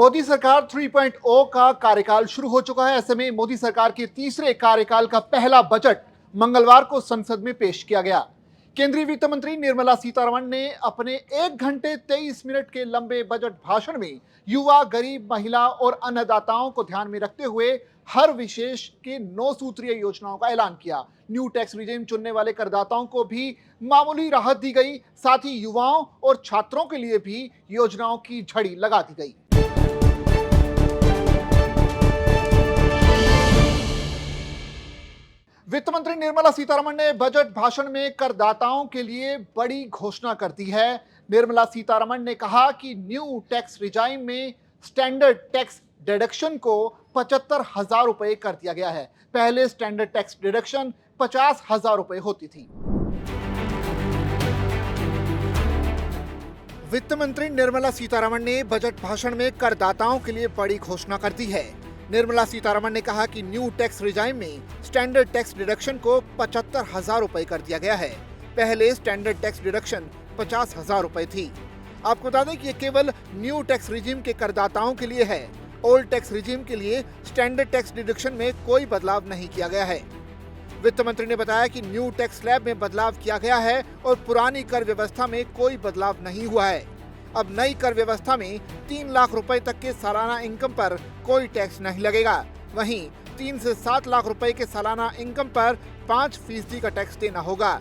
मोदी सरकार 3.0 का कार्यकाल शुरू हो चुका है। ऐसे में मोदी सरकार के तीसरे कार्यकाल का पहला बजट मंगलवार को संसद में पेश किया गया। केंद्रीय वित्त मंत्री निर्मला सीतारमण ने अपने 1 घंटे 23 मिनट के लंबे बजट भाषण में युवा, गरीब, महिला और अन्नदाताओं को ध्यान में रखते हुए हर विशेष के 9 सूत्रीय योजनाओं का ऐलान किया। न्यू टैक्स रिजीम चुनने वाले करदाताओं को भी मामूली राहत दी गई। साथ ही युवाओं और छात्रों के लिए भी योजनाओं की झड़ी लगा दी गई। वित्त मंत्री निर्मला सीतारमण ने बजट भाषण में करदाताओं के लिए बड़ी घोषणा कर दी है। निर्मला सीतारमण ने कहा कि न्यू टैक्स रिजाइम में स्टैंडर्ड टैक्स डिडक्शन को 75,000 रुपए कर दिया गया है। पहले स्टैंडर्ड टैक्स डिडक्शन 50,000 रुपए होती थी। वित्त मंत्री निर्मला सीतारमण ने बजट भाषण में करदाताओं के लिए बड़ी घोषणा कर दी है। निर्मला सीतारमण ने कहा कि न्यू टैक्स रिजाइम में स्टैंडर्ड टैक्स डिडक्शन को 75,000 रुपए कर दिया गया है। पहले स्टैंडर्ड टैक्स डिडक्शन 50,000 रुपए थी। आपको बता दें कि ये केवल न्यू टैक्स रिजीम के करदाताओं के लिए है। ओल्ड टैक्स रिजीम के लिए स्टैंडर्ड टैक्स डिडक्शन में कोई बदलाव नहीं किया गया है। वित्त मंत्री ने बताया कि न्यू टैक्स स्लैब में बदलाव किया गया है और पुरानी कर व्यवस्था में कोई बदलाव नहीं हुआ है। अब नई कर व्यवस्था में 3 लाख रुपए तक के सालाना इनकम पर कोई टैक्स नहीं लगेगा। वहीं 3 से 7 लाख रुपए के सालाना इनकम पर 5% का टैक्स देना होगा।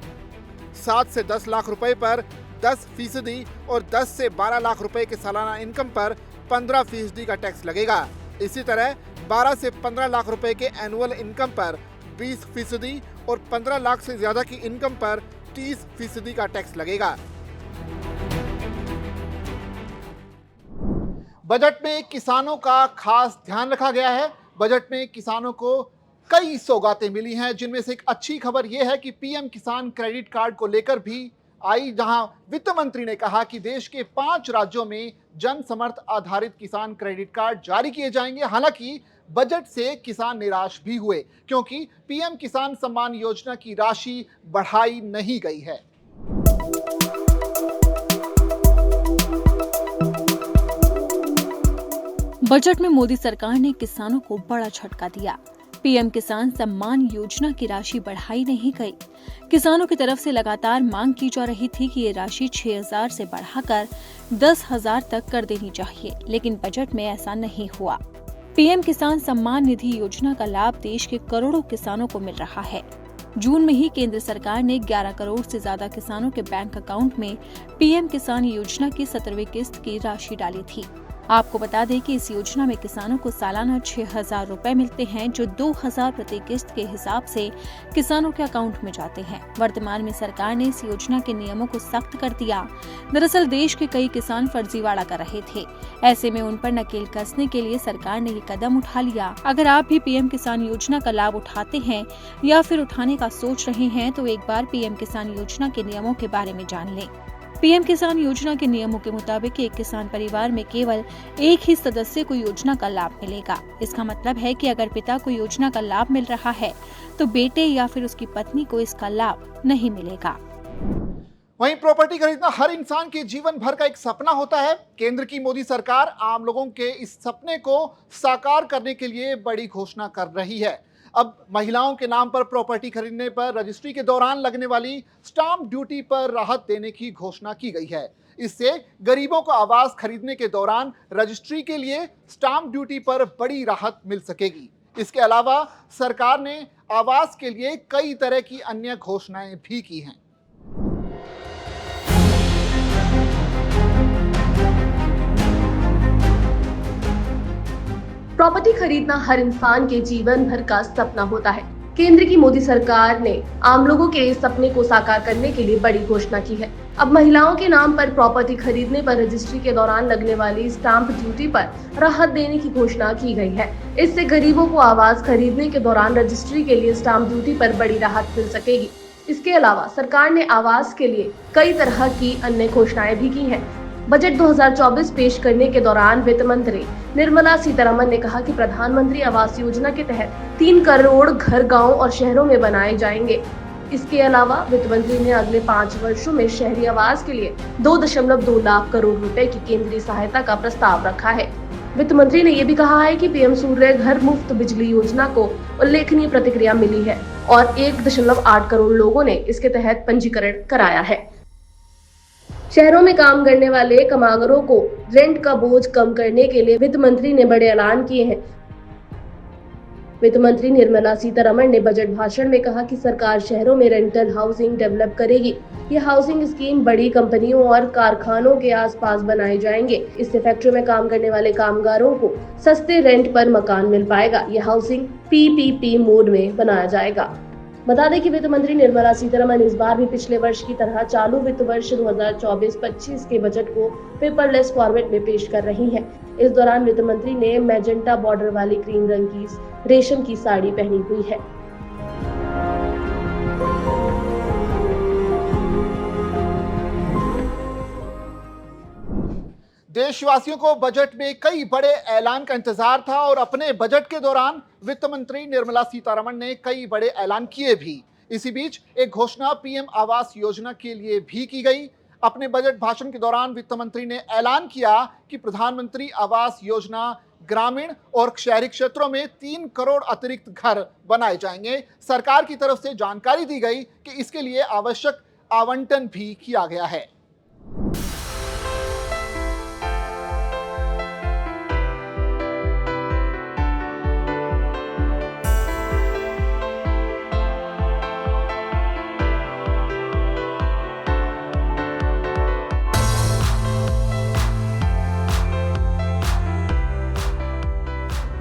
7 से 10 लाख रुपए पर 10% और 10 से 12 लाख रुपए के सालाना इनकम पर 15% का टैक्स लगेगा। इसी तरह 12 से 15 लाख रुपए के एनुअल इनकम पर 20% और 15 लाख से ज्यादा की इनकम पर 30% का टैक्स लगेगा। बजट में किसानों का खास ध्यान रखा गया है। बजट में किसानों को कई सौगातें मिली हैं, जिनमें से एक अच्छी खबर यह है कि पीएम किसान क्रेडिट कार्ड को लेकर भी आई, जहां वित्त मंत्री ने कहा कि देश के 5 राज्यों में जन समर्थ आधारित किसान क्रेडिट कार्ड जारी किए जाएंगे। हालांकि बजट से किसान निराश भी हुए, क्योंकि पीएम किसान सम्मान योजना की राशि बढ़ाई नहीं गई है। बजट में मोदी सरकार ने किसानों को बड़ा झटका दिया। पीएम किसान सम्मान योजना की राशि बढ़ाई नहीं गई। किसानों की तरफ से लगातार मांग की जा रही थी कि ये राशि 6,000 से बढ़ाकर 10,000 तक कर देनी चाहिए, लेकिन बजट में ऐसा नहीं हुआ। पीएम किसान सम्मान निधि योजना का लाभ देश के करोड़ों किसानों को मिल रहा है। जून में ही केंद्र सरकार ने 11 करोड़ से ज्यादा किसानों के बैंक अकाउंट में पीएम किसान योजना की 17वीं किस्त की राशि डाली थी। आपको बता दें कि इस योजना में किसानों को सालाना 6,000 रुपए मिलते हैं, जो 2,000 प्रति किस्त के हिसाब से किसानों के अकाउंट में जाते हैं। वर्तमान में सरकार ने इस योजना के नियमों को सख्त कर दिया। दरअसल देश के कई किसान फर्जीवाड़ा कर रहे थे। ऐसे में उन पर नकेल कसने के लिए सरकार ने ये कदम उठा लिया। अगर आप भी पीएम किसान योजना का लाभ उठाते हैं या फिर उठाने का सोच रहे हैं, तो एक बार पीएम किसान योजना के नियमों के बारे में जान लें। पीएम किसान योजना के नियमों के मुताबिक एक किसान परिवार में केवल एक ही सदस्य को योजना का लाभ मिलेगा। इसका मतलब है कि अगर पिता को योजना का लाभ मिल रहा है, तो बेटे या फिर उसकी पत्नी को इसका लाभ नहीं मिलेगा। वहीं प्रॉपर्टी खरीदना हर इंसान के जीवन भर का एक सपना होता है। केंद्र की मोदी सरकार आम लोगों के इस सपने को साकार करने के लिए बड़ी घोषणा कर रही है। अब महिलाओं के नाम पर प्रॉपर्टी खरीदने पर रजिस्ट्री के दौरान लगने वाली स्टाम्प ड्यूटी पर राहत देने की घोषणा की गई है। इससे गरीबों को आवास खरीदने के दौरान रजिस्ट्री के लिए स्टाम्प ड्यूटी पर बड़ी राहत मिल सकेगी। इसके अलावा सरकार ने आवास के लिए कई तरह की अन्य घोषणाएं भी की हैं। प्रॉपर्टी खरीदना हर इंसान के जीवन भर का सपना होता है। केंद्र की मोदी सरकार ने आम लोगों के इस सपने को साकार करने के लिए बड़ी घोषणा की है। अब महिलाओं के नाम पर प्रॉपर्टी खरीदने पर रजिस्ट्री के दौरान लगने वाली स्टाम्प ड्यूटी पर राहत देने की घोषणा की गई है। इससे गरीबों को आवास खरीदने के दौरान रजिस्ट्री के लिए स्टाम्प ड्यूटी पर बड़ी राहत मिल सकेगी। इसके अलावा सरकार ने आवास के लिए कई तरह की अन्य घोषणाएं भी की हैं। बजट 2024 पेश करने के दौरान वित्त मंत्री निर्मला सीतारमण ने कहा कि प्रधानमंत्री आवास योजना के तहत 3 करोड़ घर गांव और शहरों में बनाए जाएंगे। इसके अलावा वित्त मंत्री ने अगले 5 वर्षों में शहरी आवास के लिए 2.2 लाख करोड़ रुपए की केंद्रीय सहायता का प्रस्ताव रखा है। वित्त मंत्री ने ये भी कहा है कि पीएम सूर्य घर मुफ्त बिजली योजना को उल्लेखनीय प्रतिक्रिया मिली है और 1.8 करोड़ लोगों ने इसके तहत पंजीकरण कराया है। शहरों में काम करने वाले कामगारों को रेंट का बोझ कम करने के लिए वित्त मंत्री ने बड़े ऐलान किए हैं। वित्त मंत्री निर्मला सीतारमण ने बजट भाषण में कहा कि सरकार शहरों में रेंटल हाउसिंग डेवलप करेगी। ये हाउसिंग स्कीम बड़ी कंपनियों और कारखानों के आसपास बनाए जाएंगे। इससे फैक्ट्री में काम करने वाले कामगारों को सस्ते रेंट पर मकान मिल पाएगा। ये हाउसिंग पीपीपी मोड में बनाया जाएगा। बता दें कि वित्त मंत्री निर्मला सीतारमण इस बार भी पिछले वर्ष की तरह चालू वित्त वर्ष 2024-25 के बजट को पेपरलेस फॉर्मेट में पेश कर रही हैं। इस दौरान वित्त मंत्री ने मैजेंटा बॉर्डर वाली क्रीम रंग की रेशम की साड़ी पहनी हुई है। देशवासियों को बजट में कई बड़े ऐलान का इंतजार था और अपने बजट के दौरान वित्त मंत्री निर्मला सीतारमण ने कई बड़े ऐलान किए भी। इसी बीच एक घोषणा पीएम आवास योजना के लिए भी की गई। अपने बजट भाषण के दौरान वित्त मंत्री ने ऐलान किया कि प्रधानमंत्री आवास योजना ग्रामीण और शहरी क्षेत्रों में 3 करोड़ अतिरिक्त घर बनाए जाएंगे। सरकार की तरफ से जानकारी दी गई कि इसके लिए आवश्यक आवंटन भी किया गया है।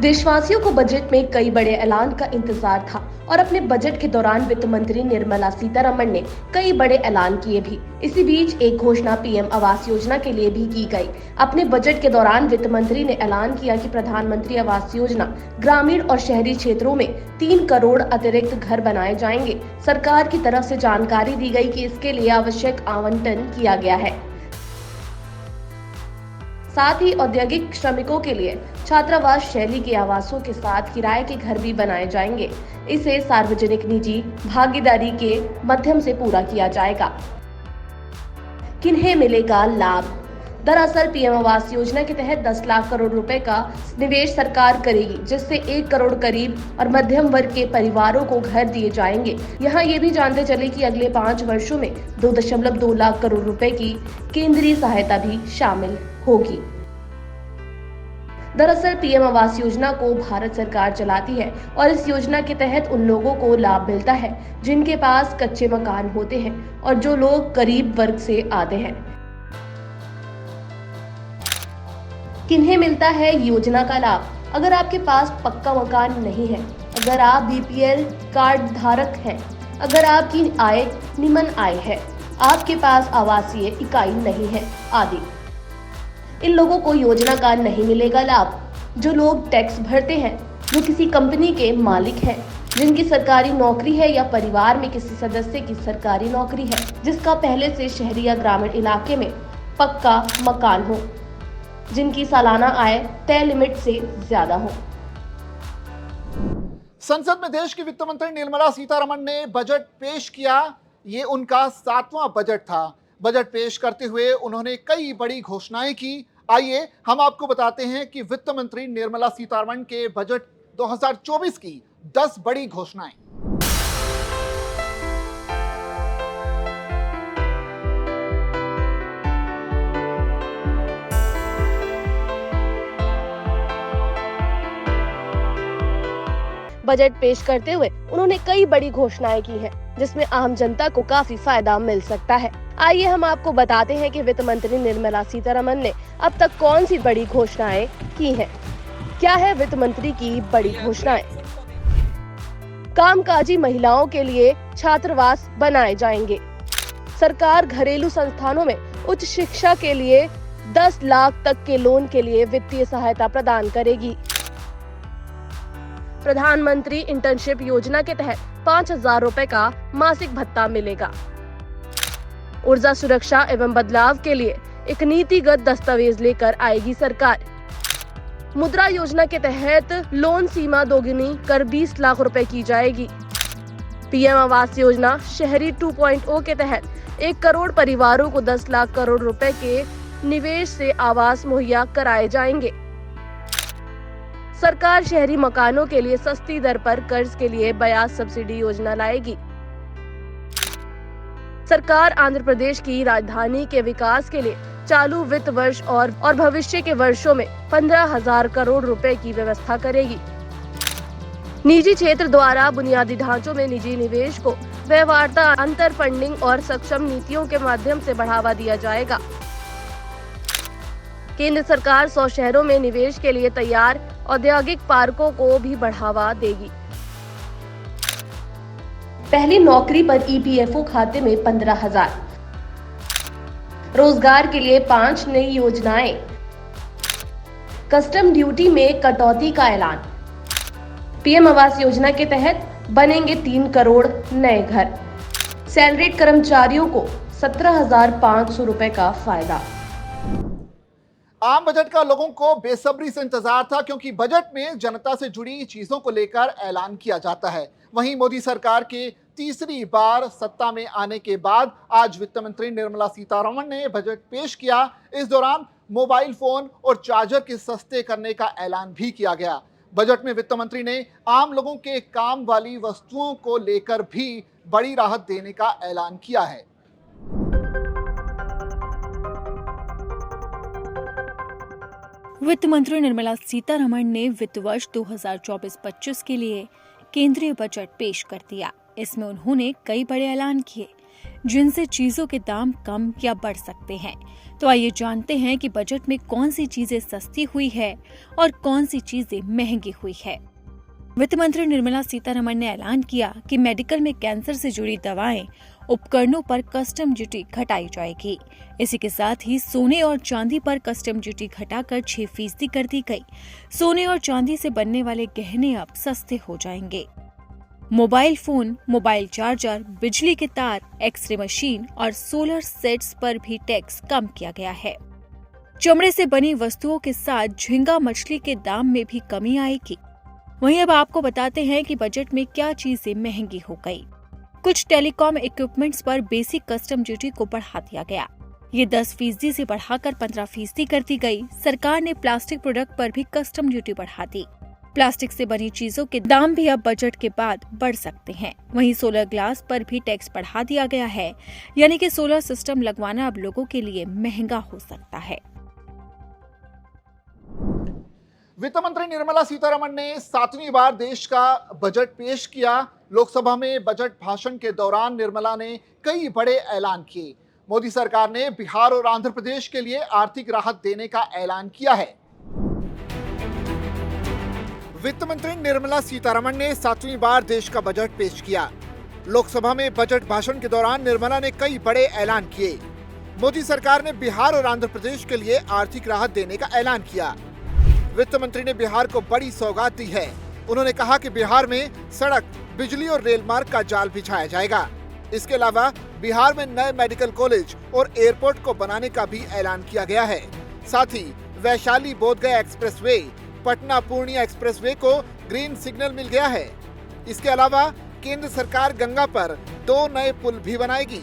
देशवासियों को बजट में कई बड़े ऐलान का इंतजार था और अपने बजट के दौरान वित्त मंत्री निर्मला सीतारमण ने कई बड़े ऐलान किए भी। इसी बीच एक घोषणा पीएम आवास योजना के लिए भी की गई। अपने बजट के दौरान वित्त मंत्री ने ऐलान किया कि प्रधानमंत्री आवास योजना ग्रामीण और शहरी क्षेत्रों में 3 करोड़ अतिरिक्त घर बनाए जाएंगे। सरकार की तरफ से जानकारी दी गई कि इसके लिए आवश्यक आवंटन किया गया है। साथ ही औद्योगिक श्रमिकों के लिए छात्रावास शैली के आवासों के साथ किराए के घर भी बनाए जाएंगे। इसे सार्वजनिक निजी भागीदारी के माध्यम से पूरा किया जाएगा। किन्हें मिलेगा लाभ? दरअसल पीएम आवास योजना के तहत 10 लाख करोड़ रुपए का निवेश सरकार करेगी, जिससे 1 करोड़ गरीब और मध्यम वर्ग के परिवारों को घर दिए जाएंगे। यहाँ ये भी जानते चले कि अगले 5 वर्षों में 2.2 लाख करोड़ रुपए की केंद्रीय सहायता भी शामिल होगी। दरअसल पीएम आवास योजना को भारत सरकार चलाती है और इस योजना के तहत उन लोगों को लाभ मिलता है जिनके पास कच्चे मकान होते हैं और जो लोग गरीब वर्ग से आते हैं। किन्हें मिलता है योजना का लाभ? अगर आपके पास पक्का मकान नहीं है, अगर आप बीपीएल कार्ड धारक हैं, अगर आपकी आय निम्न आय है, आपके पास आवासीय इकाई नहीं है आदि, इन लोगों को योजना का नहीं मिलेगा लाभ। जो लोग टैक्स भरते हैं, जो किसी कंपनी के मालिक हैं, जिनकी सरकारी नौकरी है या परिवार में किसी सदस्य की सरकारी नौकरी है, जिसका पहले से शहरी या ग्रामीण इलाके में पक्का मकान हो, जिनकी सालाना आय तय लिमिट से ज्यादा हो। संसद में देश की वित्त मंत्री निर्मला सीतारमण ने बजट पेश किया। ये उनका 7वां बजट था। बजट पेश करते हुए उन्होंने कई बड़ी घोषणाएं की। आइए हम आपको बताते हैं कि वित्त मंत्री निर्मला सीतारमण के बजट 2024 की 10 बड़ी घोषणाएं। बजट पेश करते हुए उन्होंने कई बड़ी घोषणाएं की हैं, जिसमें आम जनता को काफी फायदा मिल सकता है। आइए हम आपको बताते हैं कि वित्त मंत्री निर्मला सीतारमण ने अब तक कौन सी बड़ी घोषणाएं की हैं। क्या है वित्त मंत्री की बड़ी घोषणाएं? कामकाजी महिलाओं के लिए छात्रावास बनाए जाएंगे। सरकार घरेलू संस्थानों में उच्च शिक्षा के लिए 10 लाख तक के लोन के लिए वित्तीय सहायता प्रदान करेगी। प्रधानमंत्री इंटर्नशिप योजना के तहत 5,000 रुपए का मासिक भत्ता मिलेगा। ऊर्जा सुरक्षा एवं बदलाव के लिए एक नीतिगत दस्तावेज लेकर आएगी सरकार। मुद्रा योजना के तहत लोन सीमा दोगुनी कर 20 लाख रुपए की जाएगी। पीएम आवास योजना शहरी 2.0 के तहत 1 करोड़ परिवारों को 10 लाख करोड़ रुपए के निवेश से आवास मुहैया कराए जाएंगे। सरकार शहरी मकानों के लिए सस्ती दर पर कर्ज के लिए ब्याज सब्सिडी योजना लाएगी। सरकार आंध्र प्रदेश की राजधानी के विकास के लिए चालू वित्त वर्ष और भविष्य के वर्षों में 15,000 करोड़ रुपए की व्यवस्था करेगी। निजी क्षेत्र द्वारा बुनियादी ढांचों में निजी निवेश को व्यवहार्यता, अंतर फंडिंग और सक्षम नीतियों के माध्यम से बढ़ावा दिया जाएगा। केंद्र सरकार 100 शहरों में निवेश के लिए तैयार औद्योगिक पार्कों को भी बढ़ावा देगी। पहली नौकरी पर ईपीएफओ खाते में 15,000। रोजगार के लिए 5 नई योजनाएं। कस्टम ड्यूटी में कटौती का ऐलान। पीएम आवास योजना के तहत बनेंगे 3 करोड़ नए घर। सैलरीड कर्मचारियों को 17,500 रुपए का फायदा। आम बजट का लोगों को बेसब्री से इंतजार था, क्योंकि बजट में जनता से जुड़ी चीजों को लेकर ऐलान किया जाता है। वहीं मोदी सरकार के तीसरी बार सत्ता में आने के बाद आज वित्त मंत्री निर्मला सीतारमण ने बजट पेश किया। इस दौरान मोबाइल फोन और चार्जर के सस्ते करने का ऐलान भी किया गया। बजट में वित्त मंत्री ने आम लोगों के काम वाली वस्तुओं को लेकर भी बड़ी राहत देने का ऐलान किया है। वित्त मंत्री निर्मला सीतारमण ने वित्त वर्ष 2024-25 के लिए केंद्रीय बजट पेश कर दिया। इसमें उन्होंने कई बड़े ऐलान किए, जिनसे चीजों के दाम कम या बढ़ सकते हैं। तो आइए जानते हैं कि बजट में कौन सी चीजें सस्ती हुई है और कौन सी चीजें महंगी हुई है। वित्त मंत्री निर्मला सीतारमण ने ऐलान किया कि मेडिकल में कैंसर से जुड़ी दवाएं, उपकरणों पर कस्टम ड्यूटी घटाई जाएगी। इसी के साथ ही सोने और चांदी पर कस्टम ड्यूटी घटाकर 6% कर दी गई। सोने और चांदी से बनने वाले गहने अब सस्ते हो जाएंगे। मोबाइल फोन, मोबाइल चार्जर, बिजली के तार, एक्सरे मशीन और सोलर सेट्स पर भी टैक्स कम किया गया है। चमड़े से बनी वस्तुओं के साथ झींगा मछली के दाम में भी कमी आएगी। वहीं अब आपको बताते हैं कि बजट में क्या चीजें महंगी हो गई। कुछ टेलीकॉम इक्विपमेंट्स पर बेसिक कस्टम ड्यूटी को बढ़ा दिया गया। ये 10% से बढ़ाकर 15% कर दी गई। सरकार ने प्लास्टिक प्रोडक्ट पर भी कस्टम ड्यूटी बढ़ा दी। प्लास्टिक से बनी चीजों के दाम भी अब बजट के बाद बढ़ सकते हैं। वहीं सोलर ग्लास पर भी टैक्स बढ़ा दिया गया है, यानी कि सोलर सिस्टम लगवाना अब लोगों के लिए महंगा हो सकता है। वित्त मंत्री निर्मला सीतारमण ने 7वीं बार देश का बजट पेश किया। लोकसभा में बजट भाषण के दौरान निर्मला ने कई बड़े ऐलान किए। मोदी सरकार ने बिहार और आंध्र प्रदेश के लिए आर्थिक राहत देने का ऐलान किया है। वित्त मंत्री निर्मला सीतारमण ने 7वीं बार देश का बजट पेश किया। लोकसभा में बजट भाषण के दौरान निर्मला ने कई बड़े ऐलान किए। मोदी सरकार ने बिहार और आंध्र प्रदेश के लिए आर्थिक राहत देने का ऐलान किया। वित्त मंत्री ने बिहार को बड़ी सौगात दी है। उन्होंने कहा कि बिहार में सड़क, बिजली और रेल मार्ग का जाल बिछाया जाएगा। इसके अलावा बिहार में नए मेडिकल कॉलेज और एयरपोर्ट को बनाने का भी ऐलान किया गया है। साथ ही वैशाली बोधगया एक्सप्रेसवे, पटना पूर्णिया एक्सप्रेसवे को ग्रीन सिग्नल मिल गया है। इसके अलावा केंद्र सरकार गंगा पर 2 नए पुल भी बनाएगी।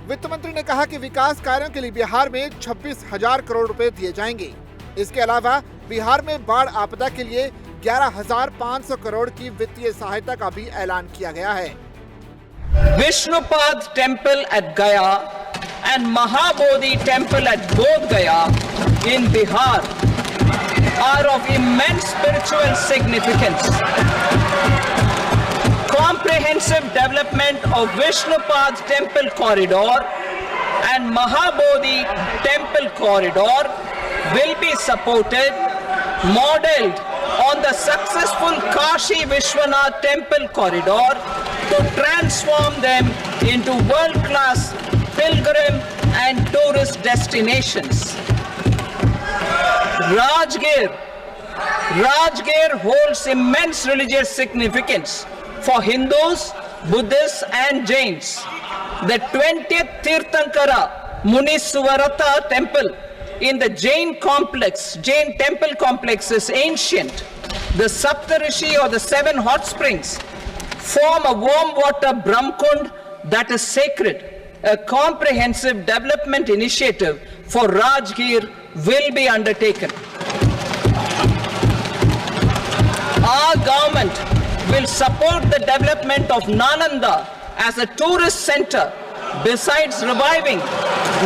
वित्त मंत्री ने कहा कि विकास कार्यों के लिए बिहार में 26,000 करोड़ रुपए दिए जाएंगे। इसके अलावा बिहार में बाढ़ आपदा के लिए 11,500 करोड़ की वित्तीय सहायता का भी ऐलान किया गया है। Vishnupad temple at Gaya and Mahabodhi temple at Bodh Gaya in Bihar are of immense spiritual significance. Comprehensive development of Vishnupad temple corridor and Mahabodhi temple corridor will be supported, modeled on the successful Kashi Vishwanath temple corridor to transform them into world-class pilgrim and tourist destinations. Rajgir holds immense religious significance for Hindus, Buddhists and Jains. The 20th Tirthankara Muniswarata temple in the Jain temple complex is ancient. The Saptarishi or the 7 hot springs form a warm water Brahmkund that is sacred. A comprehensive development initiative for Rajgir will be undertaken. our government will support the development of Nalanda as a tourist center, besides reviving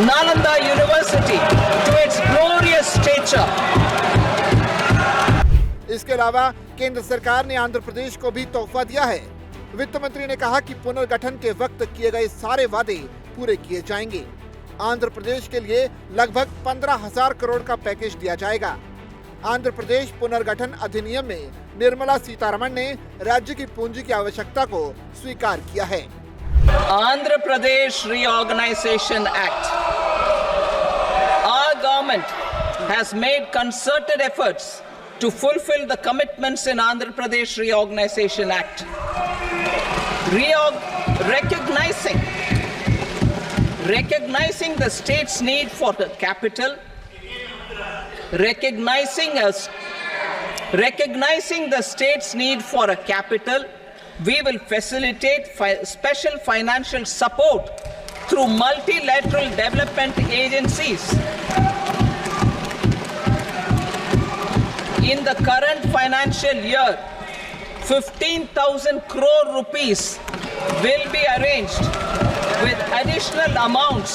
Nalanda University to its glorious stature. इसके अलावा केंद्र सरकार ने आंध्र प्रदेश को भी तोहफा दिया है। वित्त मंत्री ने कहा कि पुनर्गठन के वक्त किए गए सारे वादे पूरे किए जाएंगे। आंध्र प्रदेश के लिए लगभग 15,000 करोड़ का पैकेज दिया जाएगा। आंध्र प्रदेश पुनर्गठन अधिनियम में निर्मला सीतारमण ने राज्य की पूंजी की आवश्यकता को स्वीकार किया है। Andhra Pradesh Reorganization Act. Our government has made concerted efforts to fulfill the commitments in Andhra Pradesh Reorganization Act. Recognizing the state's need for the capital, recognizing the state's need for a capital, we will facilitate special financial support through multilateral development agencies. In the current financial year, 15,000 crore rupees will be arranged with additional amounts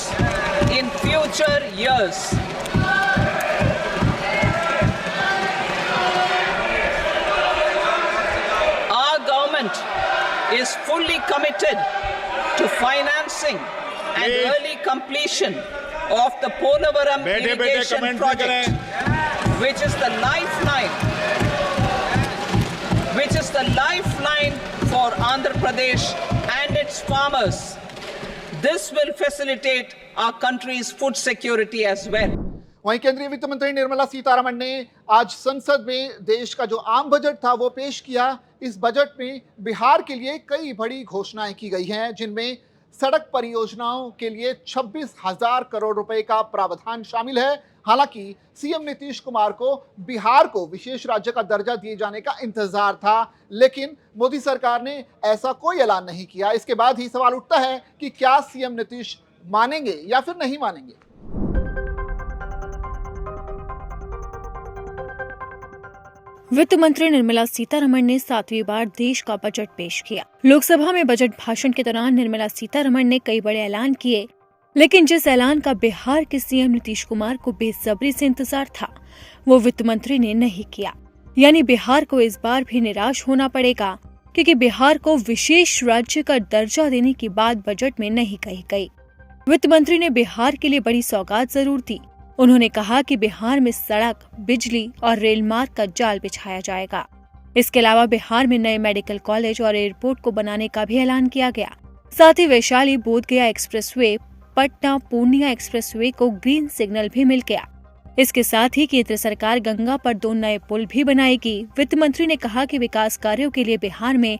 in future years. Our government is fully committed to financing and early completion of the Polavaram irrigation project, which is the lifeline for Andhra Pradesh and its farmers. This will facilitate our country's food security as well. वहीं केंद्रीय वित्त मंत्री निर्मला सीतारमण ने आज संसद में देश का जो आम बजट था वो पेश किया। इस बजट में बिहार के लिए कई बड़ी घोषणाएं की गई हैं, जिनमें सड़क परियोजनाओं के लिए 26,000 करोड़ रुपए का प्रावधान शामिल है। हालांकि सीएम नीतीश कुमार को बिहार को विशेष राज्य का दर्जा दिए जाने का इंतजार था, लेकिन मोदी सरकार ने ऐसा कोई ऐलान नहीं किया। इसके बाद ही सवाल उठता है कि क्या सीएम नीतीश मानेंगे या फिर नहीं मानेंगे। वित्त मंत्री निर्मला सीतारमण ने 7वीं बार देश का बजट पेश किया। लोकसभा में बजट भाषण के दौरान निर्मला सीतारमण ने कई बड़े ऐलान किए, लेकिन जिस ऐलान का बिहार के सीएम नीतीश कुमार को बेसब्री से इंतजार था, वो वित्त मंत्री ने नहीं किया। यानी बिहार को इस बार भी निराश होना पड़ेगा, क्योंकि बिहार को विशेष राज्य का दर्जा देने की बात बजट में नहीं कही गई। वित्त मंत्री ने बिहार के लिए बड़ी सौगात जरूर दी। उन्होंने कहा कि बिहार में सड़क, बिजली और रेल मार्ग का जाल बिछाया जाएगा। इसके अलावा बिहार में नए मेडिकल कॉलेज और एयरपोर्ट को बनाने का भी ऐलान किया गया। साथ ही वैशाली बोधगया एक्सप्रेसवे, पटना पूर्णिया एक्सप्रेसवे को ग्रीन सिग्नल भी मिल गया। इसके साथ ही केंद्र सरकार गंगा पर 2 नए पुल भी बनाएगी। वित्त मंत्री ने कहा कि विकास कार्यों के लिए बिहार में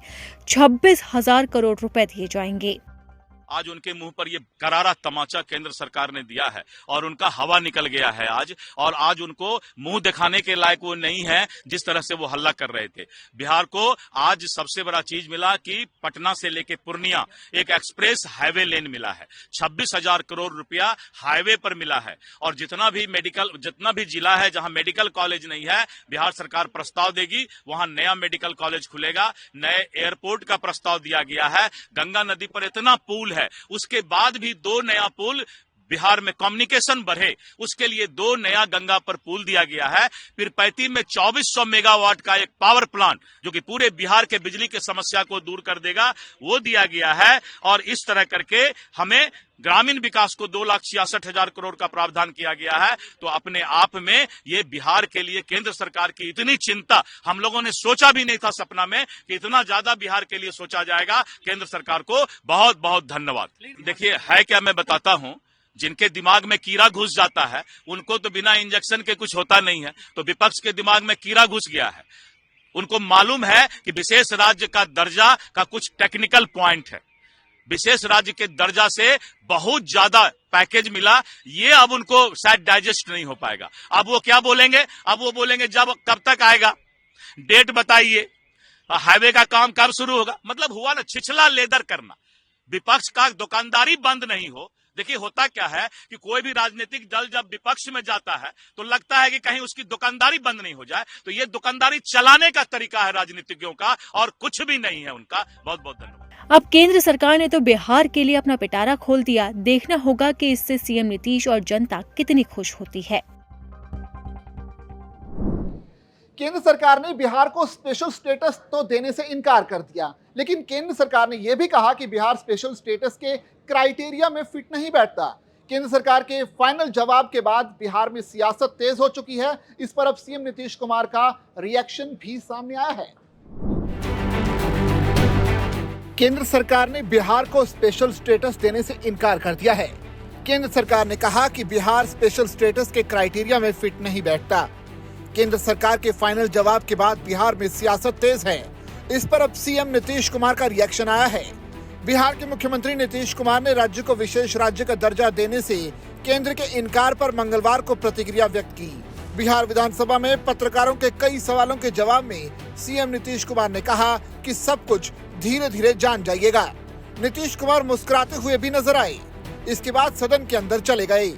26,000 करोड़ रुपए दिए जाएंगे। आज उनके मुंह पर ये करारा तमाचा केंद्र सरकार ने दिया है और उनका हवा निकल गया है आज, और आज उनको मुंह दिखाने के लायक वो नहीं है जिस तरह से वो हल्ला कर रहे थे। बिहार को आज सबसे बड़ा चीज मिला कि पटना से लेके पूर्णिया एक एक्सप्रेस हाईवे लेन मिला है। 26,000 करोड़ रुपया हाईवे पर मिला है। और जितना भी जिला है जहां मेडिकल कॉलेज नहीं है, बिहार सरकार प्रस्ताव देगी, वहां नया मेडिकल कॉलेज खुलेगा। नए एयरपोर्ट का प्रस्ताव दिया गया है। गंगा नदी पर इतना पुल है, उसके बाद भी 2 नया पुल, बिहार में कम्युनिकेशन बढ़े उसके लिए 2 नया गंगा पर पुल दिया गया है। फिर 35 में 2400 मेगावाट का एक पावर प्लांट जो कि पूरे बिहार के बिजली की समस्या को दूर कर देगा, वो दिया गया है। और इस तरह करके हमें ग्रामीण विकास को 2,66,000 करोड़ का प्रावधान किया गया है। तो अपने आप में ये बिहार के लिए केंद्र सरकार की इतनी चिंता हम लोगों ने सोचा भी नहीं था सपना में कि इतना ज्यादा बिहार के लिए सोचा जाएगा। केंद्र सरकार को बहुत बहुत धन्यवाद। देखिए है क्या, मैं बताता हूं, जिनके दिमाग में कीड़ा घुस जाता है उनको तो बिना इंजेक्शन के कुछ होता नहीं है। तो विपक्ष के दिमाग में कीड़ा घुस गया है। उनको मालूम है कि विशेष राज्य का दर्जा का कुछ टेक्निकल पॉइंट है। विशेष राज्य के दर्जा से बहुत ज्यादा पैकेज मिला, ये अब उनको शायद डाइजेस्ट नहीं हो पाएगा। अब वो क्या बोलेंगे? अब वो बोलेंगे कब तक आएगा, डेट बताइए, हाईवे का काम कब शुरू होगा। मतलब हुआ ना छिछला लेदर करना। विपक्ष का दुकानदारी बंद नहीं हो, देखिए होता क्या है कि कोई भी राजनीतिक दल जब विपक्ष में जाता है तो लगता है कि कहीं उसकी दुकानदारी बंद नहीं हो जाए, तो ये दुकानदारी चलाने का तरीका है राजनीतिज्ञों का और कुछ भी नहीं है उनका। बहुत बहुत धन्यवाद। अब केंद्र सरकार ने तो बिहार के लिए अपना पिटारा खोल दिया। देखना होगा कि इससे सीएम नीतीश और जनता कितनी खुश होती है। केंद्र सरकार ने बिहार को स्पेशल स्टेटस तो देने से इनकार कर दिया, लेकिन केंद्र सरकार ने यह भी कहा कि बिहार स्पेशल स्टेटस के क्राइटेरिया में फिट नहीं बैठता। केंद्र सरकार के फाइनल जवाब के बाद बिहार में सियासत तेज हो चुकी है। इस पर अब सीएम नीतीश कुमार का रिएक्शन भी सामने आया है। केंद्र सरकार ने बिहार को स्पेशल स्टेटस देने से इनकार कर दिया है। केंद्र सरकार ने कहा कि बिहार स्पेशल स्टेटस के क्राइटेरिया में फिट नहीं बैठता। केंद्र सरकार के फाइनल जवाब के बाद बिहार में सियासत तेज है। इस पर अब सीएम नीतीश कुमार का रिएक्शन आया है। बिहार के मुख्यमंत्री नीतीश कुमार ने राज्य को विशेष राज्य का दर्जा देने से केंद्र के इनकार पर मंगलवार को प्रतिक्रिया व्यक्त की। बिहार विधानसभा में पत्रकारों के कई सवालों के जवाब में सीएम नीतीश कुमार ने कहा कि सब कुछ धीरे धीरे जान जाइएगा। नीतीश कुमार मुस्कुराते हुए भी नजर आए। इसके बाद सदन के अंदर चले गए।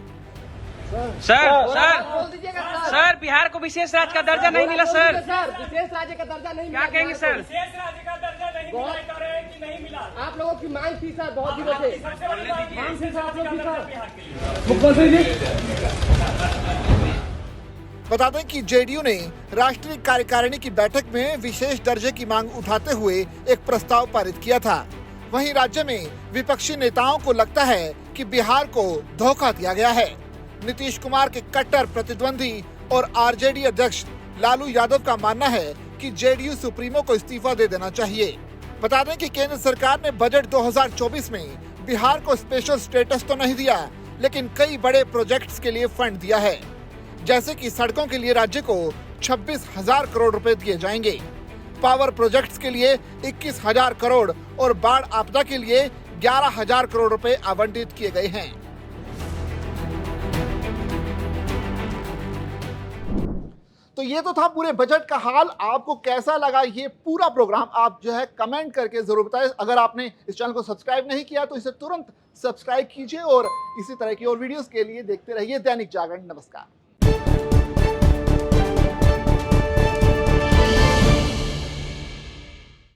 सर बिहार को विशेष राज्य का दर्जा नहीं मिला सर। विशेष राज्य का दर्जा नहीं मिला। क्या कहेंगे सर? विशेष राज्य का दर्जा नहीं मिला, कह रहे हैं कि नहीं मिला। आप लोगों की मांग थी सर, बहुत दिनों से मांग थी सर आप लोगों की सर। मुख्यमंत्री जी बता दें कि जेडीयू ने राष्ट्रीय कार्यकारिणी की बैठक में विशेष दर्जे की मांग उठाते हुए एक प्रस्ताव पारित किया था। वहीं राज्य में विपक्षी नेताओं को लगता है कि बिहार को धोखा दिया गया है। नीतीश कुमार के कट्टर प्रतिद्वंदी और आरजेडी अध्यक्ष लालू यादव का मानना है कि जेडीयू सुप्रीमो को इस्तीफा दे देना चाहिए। बता दें कि केंद्र सरकार ने बजट 2024 में बिहार को स्पेशल स्टेटस तो नहीं दिया, लेकिन कई बड़े प्रोजेक्ट्स के लिए फंड दिया है। जैसे कि सड़कों के लिए राज्य को 26,000 करोड़ रुपए दिए जाएंगे, पावर प्रोजेक्ट्स के लिए 21,000 करोड़ और बाढ़ आपदा के लिए 11,000 करोड़ रुपए आवंटित किए गए हैं। तो ये तो था पूरे बजट का हाल। आपको कैसा लगा ये पूरा प्रोग्राम, आप जो है कमेंट करके जरूर बताएं। अगर आपने इस चैनल को सब्सक्राइब नहीं किया तो इसे तुरंत सब्सक्राइब कीजिए और इसी तरह की और वीडियोस के लिए देखते रहिए दैनिक जागरण। नमस्कार।